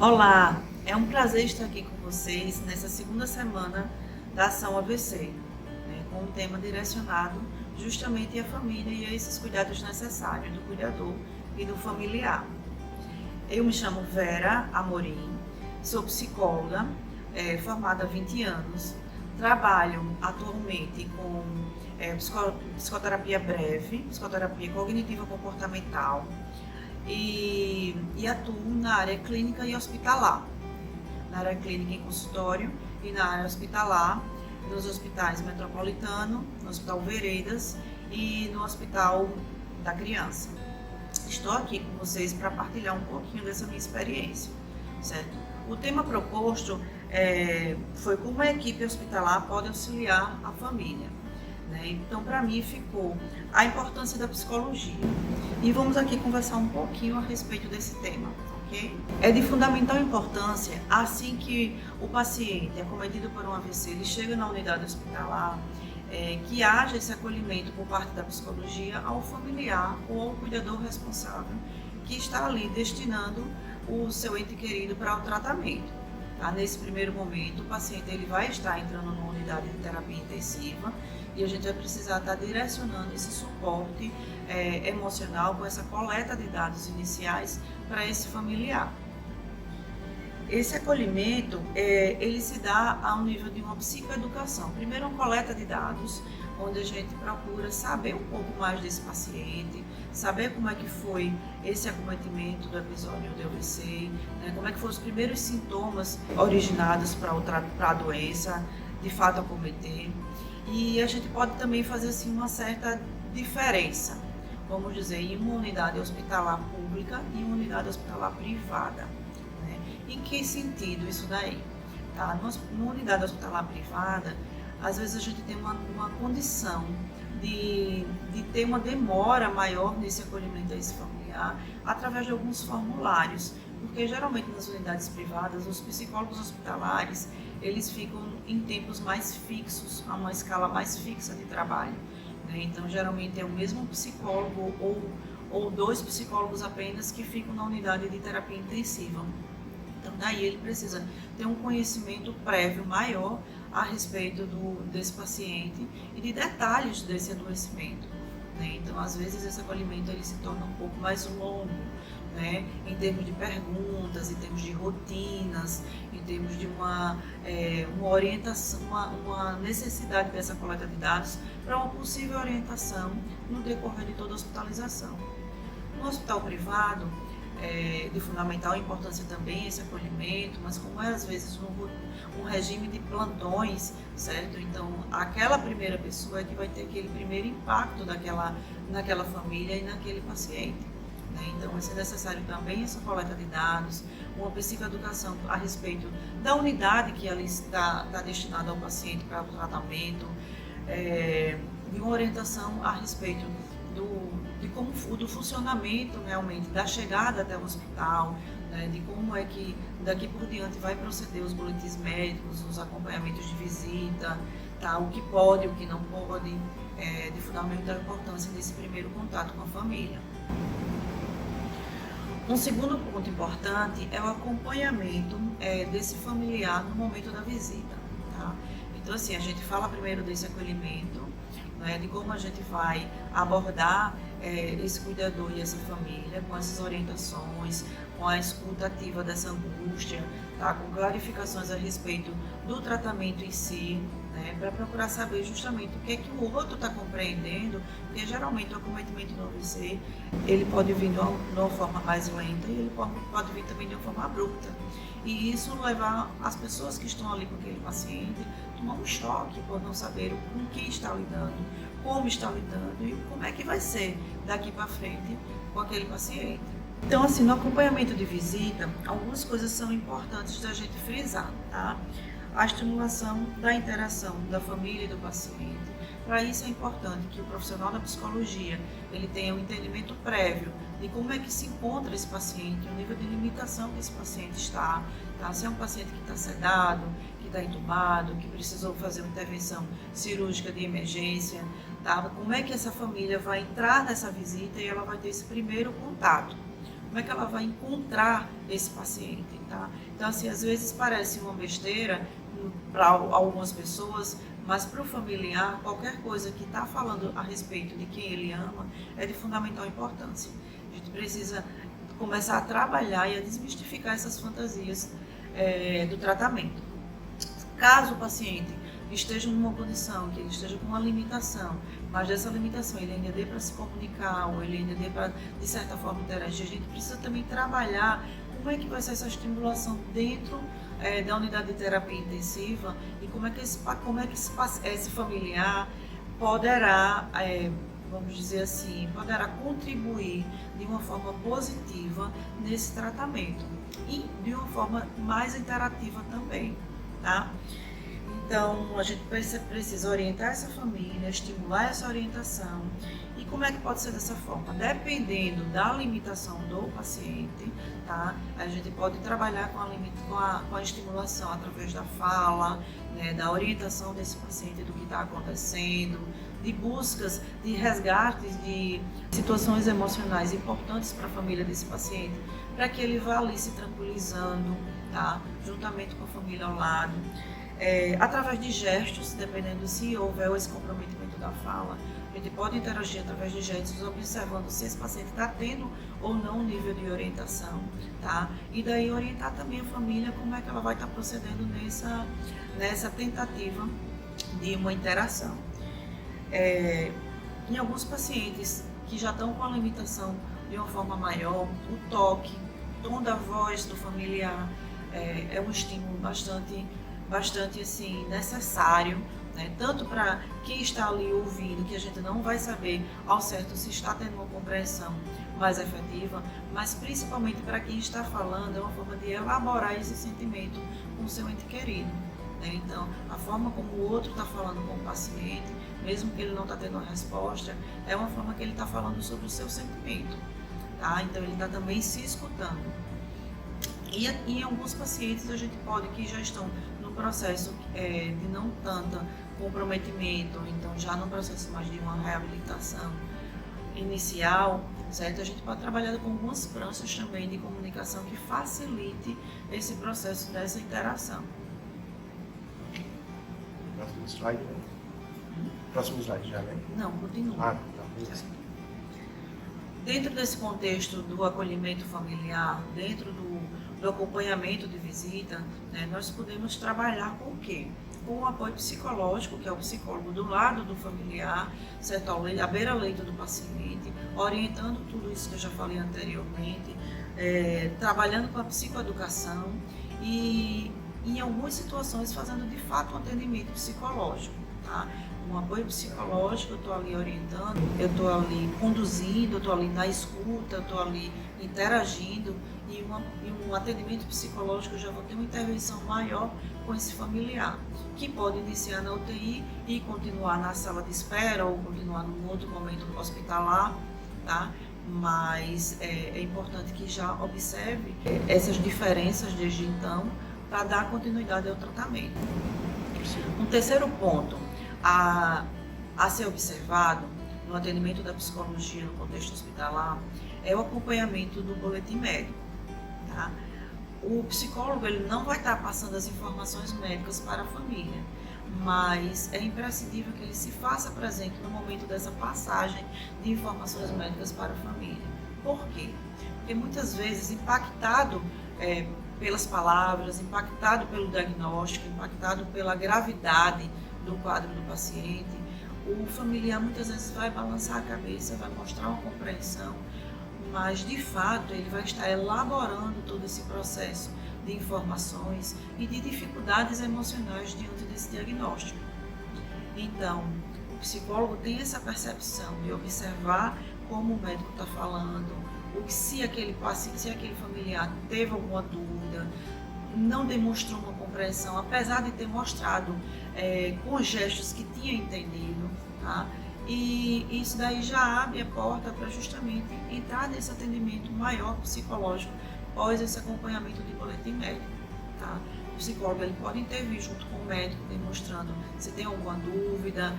Olá, é um prazer estar aqui com vocês nessa segunda semana da Ação AVC, com um tema direcionado justamente à família e a esses cuidados necessários do cuidador e do familiar. Eu me chamo Vera Amorim, sou psicóloga, formada há 20 anos, trabalho atualmente com psicoterapia breve, psicoterapia cognitiva comportamental, e atuo na área clínica e hospitalar. Na área clínica em consultório e na área hospitalar, nos hospitais Metropolitano, no Hospital Veredas e no Hospital da Criança. Estou aqui com vocês para partilhar um pouquinho dessa minha experiência, certo? O tema proposto foi como a equipe hospitalar pode auxiliar a família. Então, para mim, ficou a importância da psicologia. E vamos aqui conversar um pouquinho a respeito desse tema, ok? É de fundamental importância, assim que o paciente acometido por um AVC, ele chega na unidade hospitalar, que haja esse acolhimento por parte da psicologia ao familiar ou ao cuidador responsável que está ali destinando o seu ente querido para o tratamento. Nesse primeiro momento, o paciente ele vai estar entrando numa unidade de terapia intensiva e a gente vai precisar estar direcionando esse suporte emocional com essa coleta de dados iniciais para esse familiar. Esse acolhimento, ele se dá ao nível de uma psicoeducação. Primeiro, uma coleta de dados, onde a gente procura saber um pouco mais desse paciente, saber como é que foi esse acometimento do episódio do AVC, como é que foram os primeiros sintomas originados para a doença, de fato acometer. E a gente pode também fazer assim, uma certa diferença, vamos dizer, em uma unidade hospitalar pública e uma unidade hospitalar privada. Em que sentido isso daí? Numa unidade hospitalar privada, às vezes a gente tem uma condição de ter uma demora maior nesse acolhimento a esse familiar através de alguns formulários, porque geralmente nas unidades privadas, os psicólogos hospitalares, eles ficam em tempos mais fixos, a uma escala mais fixa de trabalho. Então, geralmente é o mesmo psicólogo ou dois psicólogos apenas que ficam na unidade de terapia intensiva. Então, daí ele precisa ter um conhecimento prévio maior a respeito desse paciente e de detalhes desse adoecimento. Então, às vezes, esse acolhimento ele se torna um pouco mais longo, em termos de perguntas, em termos de rotinas, em termos de uma orientação, uma necessidade dessa coleta de dados para uma possível orientação no decorrer de toda a hospitalização. No hospital privado, de fundamental importância também esse acolhimento, mas como às vezes um regime de plantões, certo? Então, aquela primeira pessoa é que vai ter aquele primeiro impacto naquela família e naquele paciente. Então, vai ser necessário também essa coleta de dados, uma psicoeducação a respeito da unidade que ela está destinada ao paciente para o tratamento, e uma orientação a respeito do funcionamento realmente, da chegada até o hospital, de como é que daqui por diante vai proceder os boletins médicos, os acompanhamentos de visita, o que pode, o que não pode, de fundamental importância nesse primeiro contato com a família. Um segundo ponto importante é o acompanhamento desse familiar no momento da visita. Então, assim, a gente fala primeiro desse acolhimento, de como a gente vai abordar esse cuidador e essa família, com essas orientações, com a escuta ativa dessa angústia, com clarificações a respeito do tratamento em si, para procurar saber justamente o que é que o outro está compreendendo, porque geralmente o acometimento do AVC, ele pode vir de uma forma mais lenta e ele pode vir também de uma forma abrupta. E isso levar as pessoas que estão ali com aquele paciente a tomar um choque por não saber com quem está lidando, como está lidando e como é que vai ser daqui para frente com aquele paciente. Então, assim, no acompanhamento de visita, algumas coisas são importantes da gente frisar, A estimulação da interação da família e do paciente. Para isso é importante que o profissional da psicologia ele tenha um entendimento prévio de como é que se encontra esse paciente, o nível de limitação que esse paciente está, Se é um paciente que está sedado, que está entubado, que precisou fazer uma intervenção cirúrgica de emergência, Como é que essa família vai entrar nessa visita e ela vai ter esse primeiro contato como é que ela vai encontrar esse paciente, tá? Então, assim, às vezes parece uma besteira para algumas pessoas, mas para o familiar, qualquer coisa que está falando a respeito de quem ele ama é de fundamental importância. A gente precisa começar a trabalhar e a desmistificar essas fantasias do tratamento. Caso o paciente esteja numa condição, que ele esteja com uma limitação, mas dessa limitação ele ainda dê para se comunicar, ou ele ainda dê para, de certa forma, interagir, a gente precisa também trabalhar como é que vai ser essa estimulação dentro da unidade de terapia intensiva e como é que esse familiar poderá, vamos dizer assim, poderá contribuir de uma forma positiva nesse tratamento e de uma forma mais interativa também, tá? Então, a gente precisa orientar essa família, estimular essa orientação. E como é que pode ser dessa forma? Dependendo da limitação do paciente, tá? A gente pode trabalhar com a estimulação através da fala, né, da orientação desse paciente do que está acontecendo, de buscas, de resgates de situações emocionais importantes para a família desse paciente, para que ele vá ali se tranquilizando, tá? Juntamente com a família ao lado. Através de gestos, dependendo se houver esse comprometimento da fala, a gente pode interagir através de gestos, observando se esse paciente está tendo ou não um nível de orientação, tá? E daí orientar também a família como é que ela vai estar procedendo nessa tentativa de uma interação. Em alguns pacientes que já estão com a limitação de uma forma maior, o toque, o tom da voz do familiar é um estímulo bastante assim, necessário, né? Tanto para quem está ali ouvindo, que a gente não vai saber ao certo se está tendo uma compreensão mais efetiva, mas principalmente para quem está falando, é uma forma de elaborar esse sentimento com o seu ente querido, né? Então, a forma como o outro está falando com o paciente, mesmo que ele não está tendo uma resposta, é uma forma que ele está falando sobre o seu sentimento, tá? Então, ele está também se escutando. E em alguns pacientes a gente pode, que já estão no processo de não tanto comprometimento, então já no processo mais de uma reabilitação inicial, certo? A gente pode trabalhar com algumas pranchas também de comunicação que facilite esse processo dessa interação. Próximo slide, né? Próximo slide já, né? Não, continua. Tá, beleza. Dentro desse contexto do acolhimento familiar, dentro do acompanhamento de visita, né, nós podemos trabalhar com o quê? Com o apoio psicológico, que é o psicólogo do lado do familiar, certo? À beira-leito do paciente, orientando tudo isso que eu já falei anteriormente, trabalhando com a psicoeducação e, em algumas situações, fazendo de fato um atendimento psicológico, tá? Um apoio psicológico, eu estou ali orientando, eu estou ali conduzindo, eu estou ali na escuta, eu estou ali interagindo, e um atendimento psicológico eu já vou ter uma intervenção maior com esse familiar, que pode iniciar na UTI e continuar na sala de espera ou continuar num outro momento hospitalar, tá? Mas é importante que já observe essas diferenças desde então para dar continuidade ao tratamento. Um terceiro ponto a ser observado no atendimento da psicologia no contexto hospitalar é o acompanhamento do boletim médico, tá? O psicólogo ele não vai estar passando as informações médicas para a família, mas é imprescindível que ele se faça presente no momento dessa passagem de informações médicas para a família. Por quê? Porque muitas vezes, impactado pelas palavras, impactado pelo diagnóstico, impactado pela gravidade do quadro do paciente, o familiar muitas vezes vai balançar a cabeça, vai mostrar uma compreensão, mas de fato ele vai estar elaborando todo esse processo de informações e de dificuldades emocionais diante desse diagnóstico. Então, o psicólogo tem essa percepção de observar como o médico está falando, se aquele paciente, se aquele familiar teve alguma dúvida, não demonstrou uma compreensão, apesar de ter mostrado com gestos que tinha entendido, tá? E isso daí já abre a porta para justamente entrar nesse atendimento maior psicológico após esse acompanhamento de boletim médico, tá? O psicólogo ele pode intervir junto com o médico, demonstrando se tem alguma dúvida,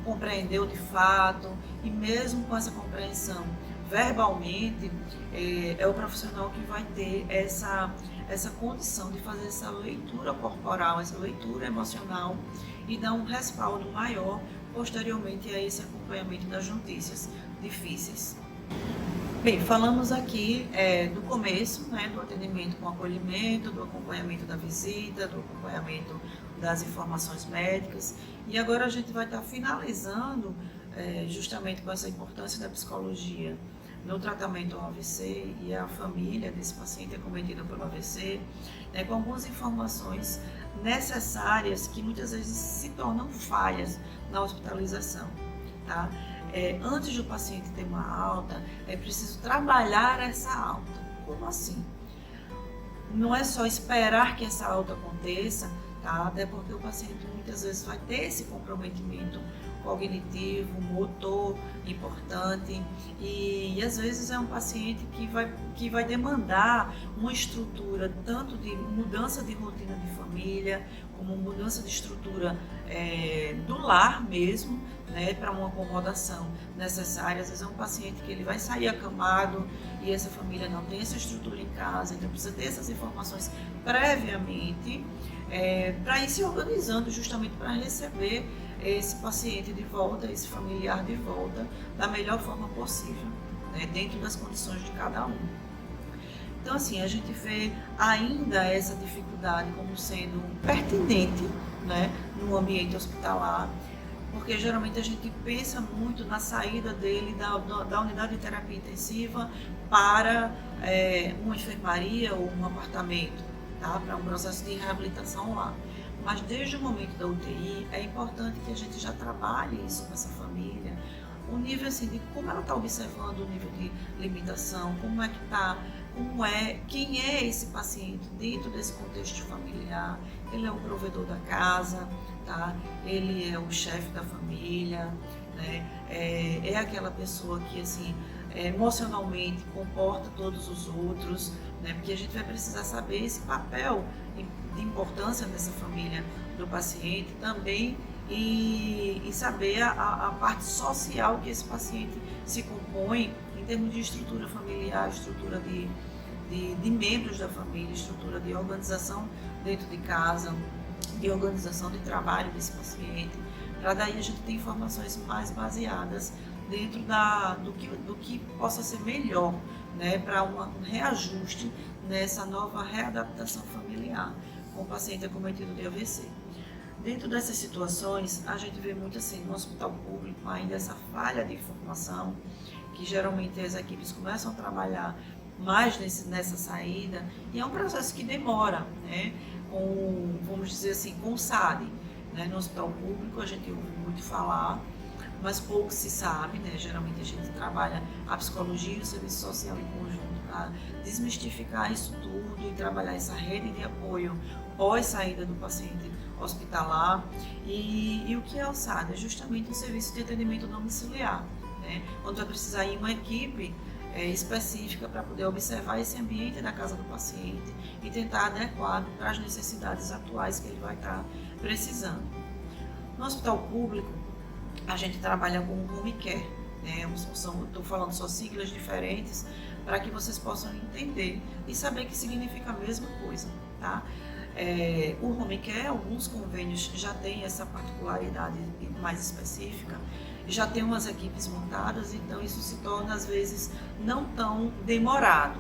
compreendeu de fato, e mesmo com essa compreensão, verbalmente, é o profissional que vai ter essa condição de fazer essa leitura corporal, essa leitura emocional e dar um respaldo maior posteriormente a esse acompanhamento das notícias difíceis. Bem, falamos aqui do começo, né, do atendimento com acolhimento, do acompanhamento da visita, do acompanhamento das informações médicas, e agora a gente vai estar finalizando justamente com essa importância da psicologia no tratamento ao AVC e a família desse paciente acometido pelo AVC, né, com algumas informações necessárias que muitas vezes se tornam falhas na hospitalização, tá? Antes do paciente ter uma alta, é preciso trabalhar essa alta. Como assim? Não é só esperar que essa alta aconteça, tá? Até porque o paciente muitas vezes vai ter esse comprometimento cognitivo, motor importante e às vezes é um paciente que vai demandar uma estrutura tanto de mudança de rotina de família, como mudança de estrutura do lar mesmo, né, para uma acomodação necessária. Às vezes é um paciente que ele vai sair acamado e essa família não tem essa estrutura em casa, então precisa ter essas informações previamente para ir se organizando justamente para receber esse paciente de volta, esse familiar de volta, da melhor forma possível, né, dentro das condições de cada um. Então, assim, a gente vê ainda essa dificuldade como sendo pertinente, né, no ambiente hospitalar, porque geralmente a gente pensa muito na saída dele da unidade de terapia intensiva para uma enfermaria ou um apartamento, tá, para um processo de reabilitação lá. Mas desde o momento da UTI, é importante que a gente já trabalhe isso com essa família, o nível assim, de como ela está observando o nível de limitação, como é que está, quem é esse paciente dentro desse contexto familiar. Ele é o provedor da casa, tá? Ele é o chefe da família, né? É aquela pessoa que assim, emocionalmente comporta todos os outros, né? Porque a gente vai precisar saber esse papel de importância dessa família do paciente também e saber a parte social que esse paciente se compõe em termos de estrutura familiar, estrutura de membros da família, estrutura de organização dentro de casa, de organização de trabalho desse paciente, para daí a gente ter informações mais baseadas dentro do que possa ser melhor, né, para um reajuste nessa nova readaptação familiar com o paciente acometido de AVC. Dentro dessas situações, a gente vê muito assim no hospital público ainda essa falha de informação, que geralmente as equipes começam a trabalhar mais nessa saída, e é um processo que demora, né, vamos dizer assim, com o SAD, né, no hospital público a gente ouve muito falar, mas pouco se sabe, né, geralmente a gente trabalha a psicologia e o serviço social em conjunto para desmistificar isso tudo e trabalhar essa rede de apoio pós-saída do paciente hospitalar. E o que é o SAD? É justamente um serviço de atendimento domiciliar, né? Onde vai precisar ir uma equipe específica para poder observar esse ambiente da casa do paciente e tentar adequar para as necessidades atuais que ele vai estar precisando. No hospital público, a gente trabalha com o home care, né? Estou falando só siglas diferentes para que vocês possam entender e saber que significa a mesma coisa, tá? O home care, alguns convênios já têm essa particularidade mais específica, já tem umas equipes montadas, então isso se torna às vezes não tão demorado,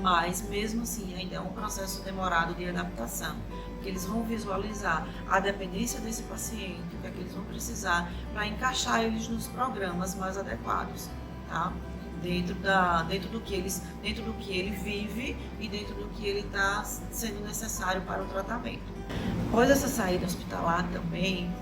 mas mesmo assim ainda é um processo demorado de adaptação, porque eles vão visualizar a dependência desse paciente, o que é que eles vão precisar para encaixar eles nos programas mais adequados, tá? Dentro do que ele vive e dentro do que ele está sendo necessário para o tratamento. Após essa saída hospitalar também,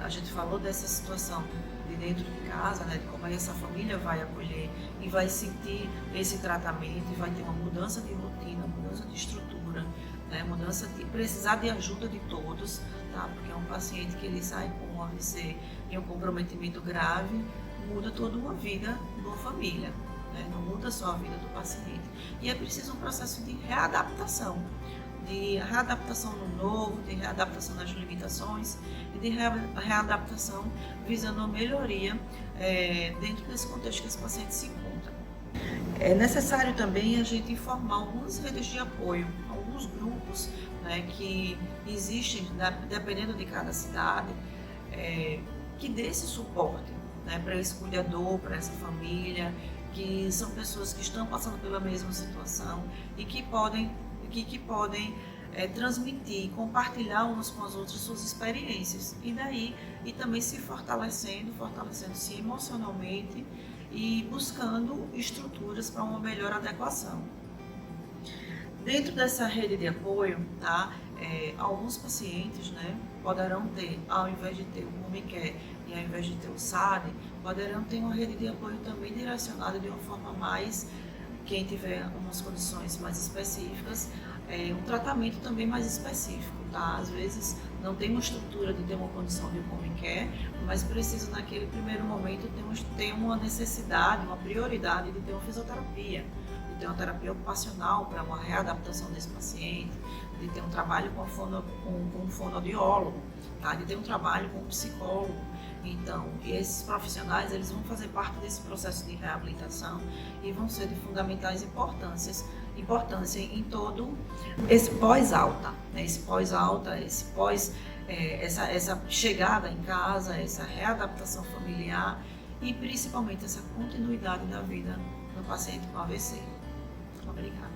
a gente falou dessa situação de dentro de casa, né, de como essa família vai acolher e vai sentir esse tratamento e vai ter uma mudança de rotina, mudança de estrutura, né, mudança de precisar de ajuda de todos, tá? Porque é um paciente que ele sai com um AVC e um comprometimento grave, muda toda uma vida de uma família, né? Não muda só a vida do paciente. E é preciso um processo de readaptação no novo, de readaptação nas limitações e de readaptação visando a melhoria dentro desse contexto que esse paciente se encontra. É necessário também a gente formar algumas redes de apoio, alguns grupos, né, que existem, dependendo de cada cidade, que dê esse suporte, né, para esse cuidador, para essa família, que são pessoas que estão passando pela mesma situação e que podem transmitir, compartilhar umas com as outras suas experiências e também se fortalecendo-se emocionalmente e buscando estruturas para uma melhor adequação. Dentro dessa rede de apoio, tá, alguns pacientes, né, poderão ter, ao invés de ter o Home Care e ao invés de ter o SAD, poderão ter uma rede de apoio também direcionada de uma forma mais, quem tiver umas condições mais específicas, um tratamento também mais específico, tá? Às vezes não tem uma estrutura de ter uma condição de Home Care, mas precisa naquele primeiro momento ter uma necessidade, uma prioridade de ter uma fisioterapia, de ter uma terapia ocupacional para uma readaptação desse paciente, de ter um trabalho com um fonoaudiólogo, tá? De ter um trabalho com um psicólogo. Então, esses profissionais, eles vão fazer parte desse processo de reabilitação e vão ser de fundamentais importância em todo esse pós-alta, né? Esse pós-alta, essa chegada em casa, essa readaptação familiar e principalmente essa continuidade da vida do paciente com AVC. Obrigada.